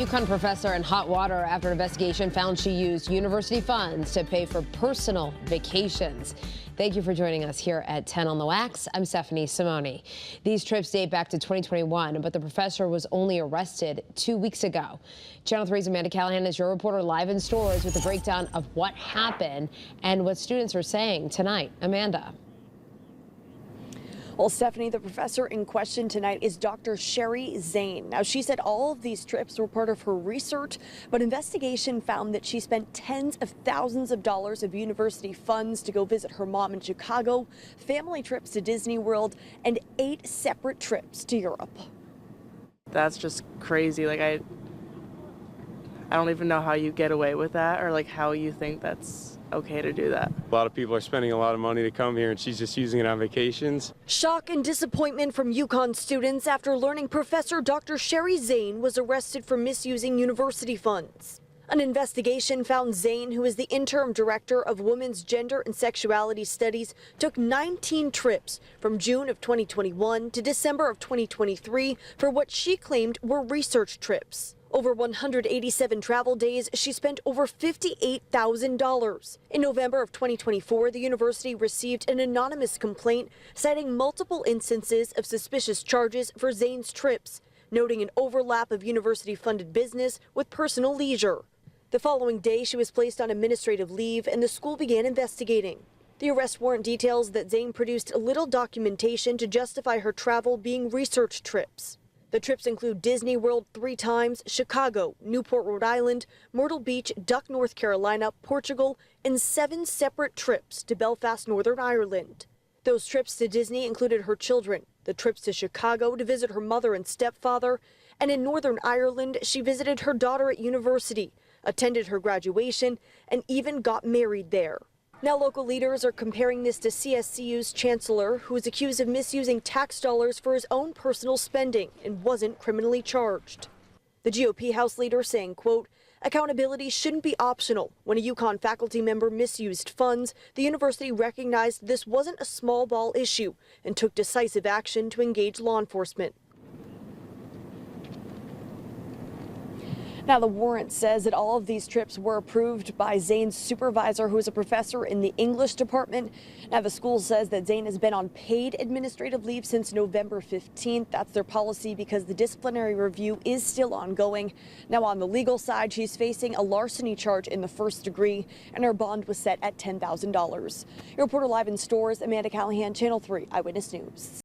UConn professor in hot water after an investigation found she used university funds to pay for personal vacations. Thank you for joining us here at 10 on the Wax. I'm Stephanie Simone. These trips date back to 2021, but the professor was only arrested 2 weeks ago. Channel 3's Amanda Callahan is your reporter live in stores with a breakdown of what happened and what students are saying tonight. Amanda. Well, Stephanie, the professor in question tonight is Dr. Sherry Zane. Now, she said all of these trips were part of her research, but investigation found that she spent tens of thousands of dollars of university funds to go visit her mom in Chicago, family trips to Disney World, and 8 separate trips to Europe. That's just crazy. Like, I don't even know how you get away with that, or like how you think that's okay to do that. A lot of people are spending a lot of money to come here, and she's just using it on vacations. Shock and disappointment from UConn students after learning Professor Dr. Sherry Zane was arrested for misusing university funds. An investigation found Zane, who is the interim director of Women's Gender and Sexuality Studies, took 19 trips from June of 2021 to December of 2023 for what she claimed were research trips. Over 187 travel days, she spent over $58,000. In November of 2024, the university received an anonymous complaint citing multiple instances of suspicious charges for Zane's trips, noting an overlap of university-funded business with personal leisure. The following day, she was placed on administrative leave and the school began investigating. The arrest warrant details that Zane produced little documentation to justify her travel being research trips. The trips include Disney World 3 times, Chicago, Newport, Rhode Island, Myrtle Beach, Duck, North Carolina, Portugal, and 7 separate trips to Belfast, Northern Ireland. Those trips to Disney included her children, the trips to Chicago to visit her mother and stepfather, and in Northern Ireland, she visited her daughter at university, attended her graduation, and even got married there. Now local leaders are comparing this to CSCU's chancellor, who is accused of misusing tax dollars for his own personal spending and wasn't criminally charged. The GOP House leader saying, quote, accountability shouldn't be optional. When a UConn faculty member misused funds, the university recognized this wasn't a small ball issue and took decisive action to engage law enforcement. Now, the warrant says that all of these trips were approved by Zane's supervisor, who is a professor in the English department. Now, the school says that Zane has been on paid administrative leave since November 15th. That's their policy because the disciplinary review is still ongoing. Now, on the legal side, she's facing a larceny charge in the first degree, and her bond was set at $10,000. Your reporter live in stores, Amanda Callahan, Channel 3 Eyewitness News.